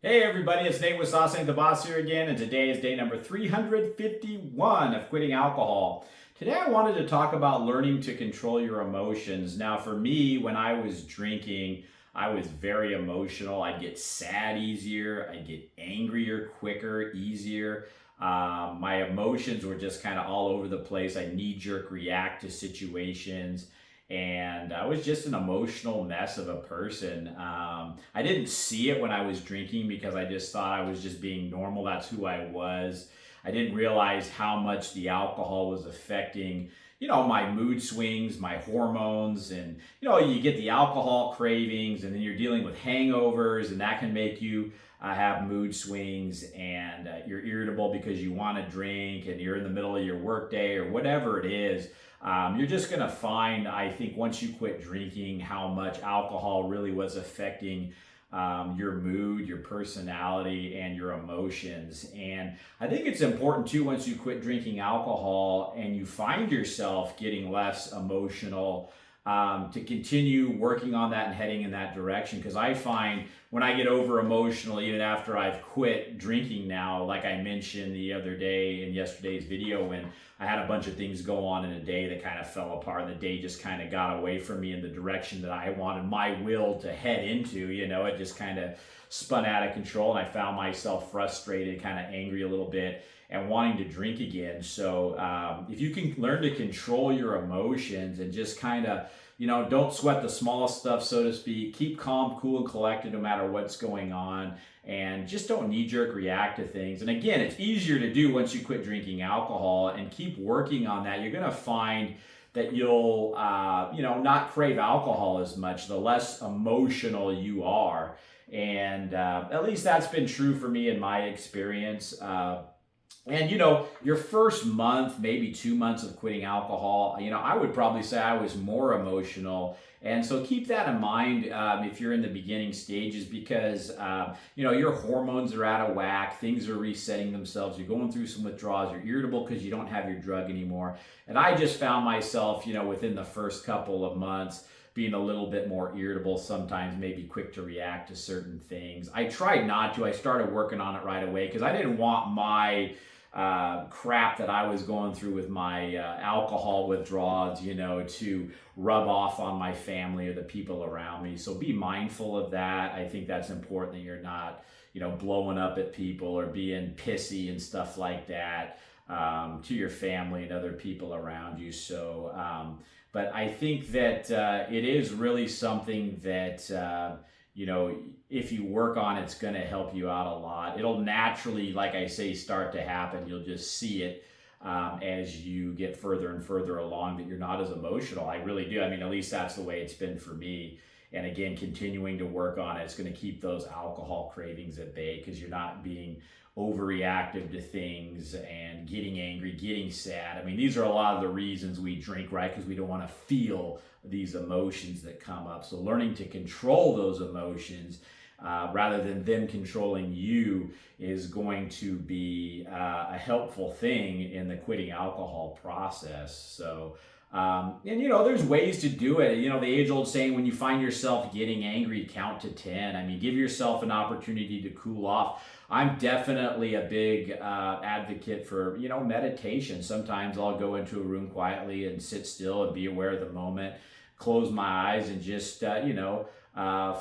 Hey everybody, it's Nate Wasasing, the boss here again, and today is day number 351 of quitting alcohol. Today I wanted to talk about learning to control your emotions. Now for me, when I was drinking, I was very emotional. I'd get sad easier, I'd get angrier quicker, easier. My emotions were just kind of all over the place. I knee-jerk react to situations and I was just an emotional mess of a person. I didn't see it when I was drinking because I just thought I was just being normal. That's who I was. I didn't realize how much the alcohol was affecting, my mood swings, my hormones, and you get the alcohol cravings, and then you're dealing with hangovers, and that can make you have mood swings, and you're irritable because you want to drink, and you're in the middle of your workday or whatever it is. You're just going to find, I think, once you quit drinking, how much alcohol really was affecting your mood, your personality, and your emotions. And I think it's important too, once you quit drinking alcohol and you find yourself getting less emotional, to continue working on that and heading in that direction. Because I find when I get over emotional, even after I've quit drinking now, like I mentioned the other day in yesterday's video, when I had a bunch of things go on in a day that kind of fell apart, and the day just kind of got away from me in the direction that I wanted my will to head into. It just kind of spun out of control, and I found myself frustrated, kind of angry a little bit, and wanting to drink again. So if you can learn to control your emotions and just kind of, don't sweat the smallest stuff, so to speak. Keep calm, cool, and collected no matter what's going on. And just don't knee-jerk react to things. And again, it's easier to do once you quit drinking alcohol, and keep working on that. You're going to find that you'll, not crave alcohol as much the less emotional you are. And at least that's been true for me in my experience. And your first month, maybe 2 months of quitting alcohol, I would probably say I was more emotional. And so keep that in mind if you're in the beginning stages, because your hormones are out of whack, things are resetting themselves, you're going through some withdrawals, you're irritable because you don't have your drug anymore. And I just found myself, within the first couple of months, being a little bit more irritable, sometimes maybe quick to react to certain things. I tried not to. I started working on it right away because I didn't want my crap that I was going through with my alcohol withdrawals, to rub off on my family or the people around me. So be mindful of that. I think that's important, that you're not, blowing up at people or being pissy and stuff like that to your family and other people around you. So, but I think that it is really something that, if you work on it, it's going to help you out a lot. It'll naturally, like I say, start to happen. You'll just see it as you get further and further along, that you're not as emotional. I really do. I mean, at least that's the way it's been for me. And again, continuing to work on it, it's going to keep those alcohol cravings at bay, because you're not being overreactive to things and getting angry, getting sad. I mean, these are a lot of the reasons we drink, right? Because we don't want to feel these emotions that come up. So learning to control those emotions rather than them controlling you is going to be a helpful thing in the quitting alcohol process. So, and there's ways to do it. The age old saying, when you find yourself getting angry, count to 10. I mean, give yourself an opportunity to cool off. I'm definitely a big advocate for, meditation. Sometimes I'll go into a room quietly and sit still and be aware of the moment, close my eyes, and just,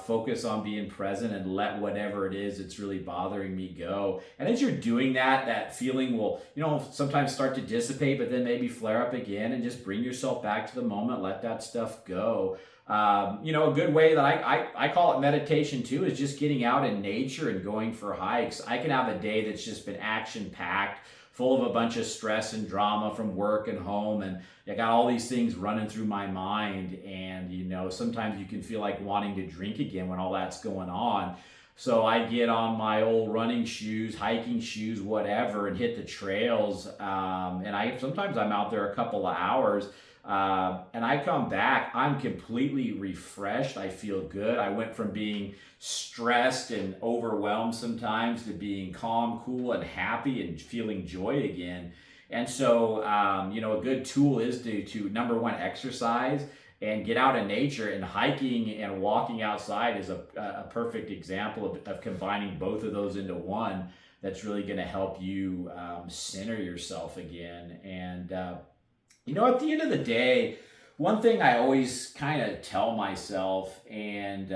focus on being present and let whatever it is that's really bothering me go. And as you're doing that, that feeling will, sometimes start to dissipate, but then maybe flare up again, and just bring yourself back to the moment, let that stuff go. A good way that I call it meditation too is just getting out in nature and going for hikes. I can have a day that's just been action packed, full of a bunch of stress and drama from work and home, and I got all these things running through my mind, and sometimes you can feel like wanting to drink again when all that's going on. So I get on my old running shoes, hiking shoes, whatever, and hit the trails. And sometimes I'm out there a couple of hours. And I come back, I'm completely refreshed. I feel good. I went from being stressed and overwhelmed sometimes to being calm, cool, and happy and feeling joy again. And so, a good tool is to number one, exercise. and get out in nature. And hiking and walking outside is a perfect example of combining both of those into one. That's really going to help you center yourself again. And at the end of the day, one thing I always kind of tell myself, and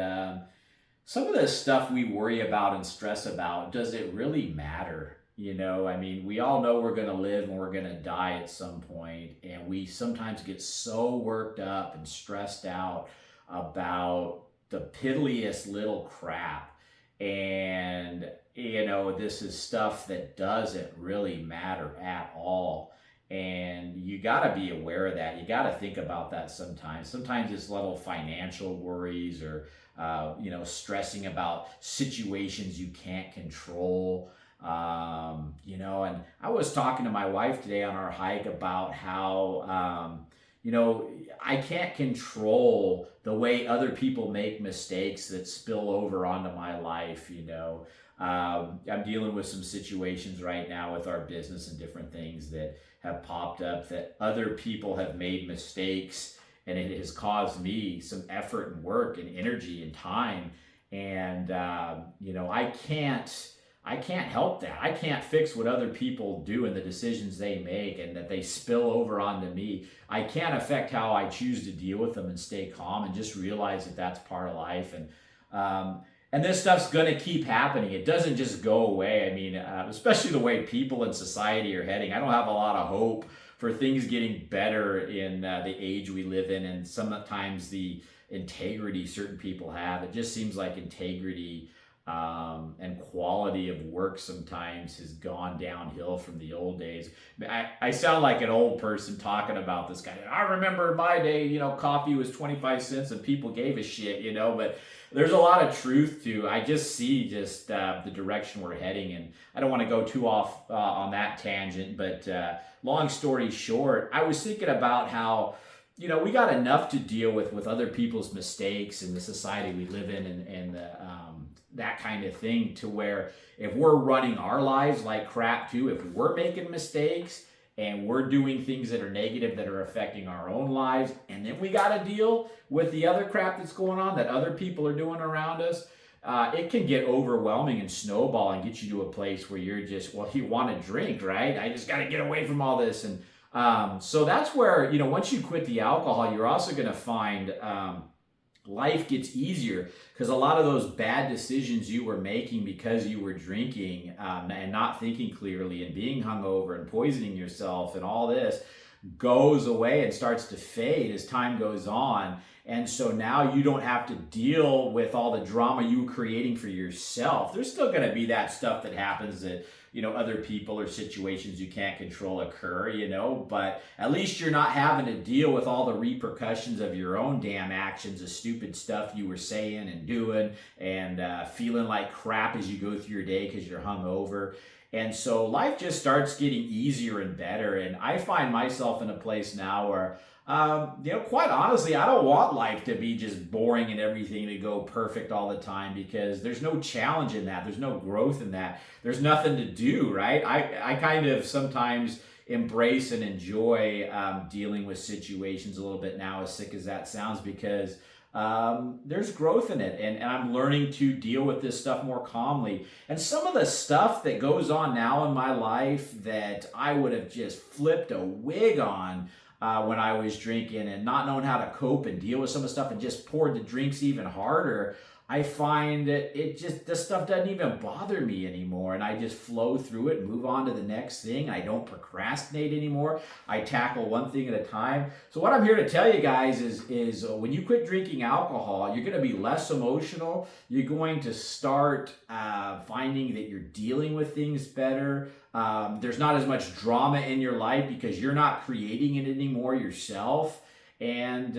some of the stuff we worry about and stress about, does it really matter? I mean, we all know we're going to live and we're going to die at some point, and we sometimes get so worked up and stressed out about the piddliest little crap. And, this is stuff that doesn't really matter at all. And you got to be aware of that. You got to think about that sometimes. Sometimes it's little financial worries or, stressing about situations you can't control. And I was talking to my wife today on our hike about how, I can't control the way other people make mistakes that spill over onto my life. I'm dealing with some situations right now with our business and different things that have popped up that other people have made mistakes, and it has caused me some effort and work and energy and time. And, I can't help that. I can't fix what other people do and the decisions they make and that they spill over onto me. I can't affect how I choose to deal with them and stay calm and just realize that that's part of life. And this stuff's going to keep happening. It doesn't just go away. I mean, especially the way people in society are heading. I don't have a lot of hope for things getting better in the age we live in, and sometimes the integrity certain people have. It just seems like integrity and quality of work sometimes has gone downhill from the old days. I sound like an old person talking about this guy. I remember in my day, coffee was 25 cents and people gave a shit, but there's a lot of truth to. I just see the direction we're heading, and I don't want to go too off on that tangent, but long story short, I was thinking about how we got enough to deal with other people's mistakes in the society we live in, and that kind of thing, to where if we're running our lives like crap too, if we're making mistakes and we're doing things that are negative that are affecting our own lives, and then we got to deal with the other crap that's going on that other people are doing around us, it can get overwhelming and snowball and get you to a place where you're just, you want to drink, right? I just got to get away from all this. And so that's where, once you quit the alcohol, you're also going to find life gets easier, because a lot of those bad decisions you were making because you were drinking and not thinking clearly and being hungover and poisoning yourself and all this goes away and starts to fade as time goes on. And so now you don't have to deal with all the drama you were creating for yourself. There's still going to be that stuff that happens that, other people or situations you can't control occur, but at least you're not having to deal with all the repercussions of your own damn actions, the stupid stuff you were saying and doing, and feeling like crap as you go through your day because you're hungover. And so life just starts getting easier and better. And I find myself in a place now where, quite honestly, I don't want life to be just boring and everything to go perfect all the time, because there's no challenge in that. There's no growth in that. There's nothing to do, right? I kind of sometimes embrace and enjoy dealing with situations a little bit now, as sick as that sounds, because there's growth in it, and I'm learning to deal with this stuff more calmly. And some of the stuff that goes on now in my life that I would have just flipped a wig on when I was drinking and not knowing how to cope and deal with some of the stuff and just poured the drinks even harder, I find that this stuff doesn't even bother me anymore, and I just flow through it and move on to the next thing. I don't procrastinate anymore. I tackle one thing at a time. So what I'm here to tell you guys is when you quit drinking alcohol, you're going to be less emotional. You're going to start finding that you're dealing with things better. There's not as much drama in your life because you're not creating it anymore yourself. And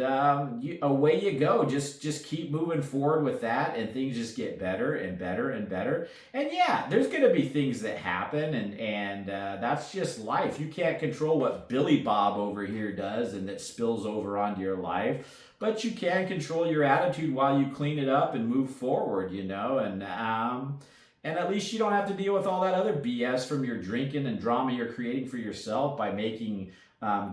away you go. Just keep moving forward with that, and things just get better and better and better. And yeah, there's going to be things that happen, and that's just life. You can't control what Billy Bob over here does and that spills over onto your life, but you can control your attitude while you clean it up and move forward, And And at least you don't have to deal with all that other BS from your drinking and drama you're creating for yourself by making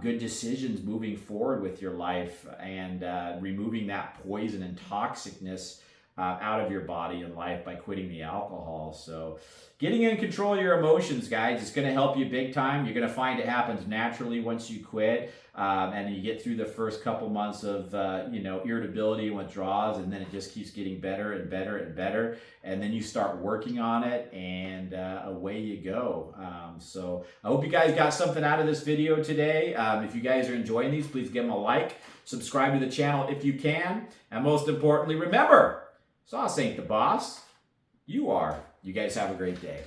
good decisions moving forward with your life and removing that poison and toxicness out of your body and life by quitting the alcohol. So getting in control of your emotions, guys, is going to help you big time. You're going to find it happens naturally once you quit, and you get through the first couple months of irritability and withdrawals, and then it just keeps getting better and better and better, and then you start working on it, and away you go. So I hope you guys got something out of this video today. If you guys are enjoying these, please give them a like, subscribe to the channel if you can, and most importantly, remember, sauce ain't the boss. You are. You guys have a great day.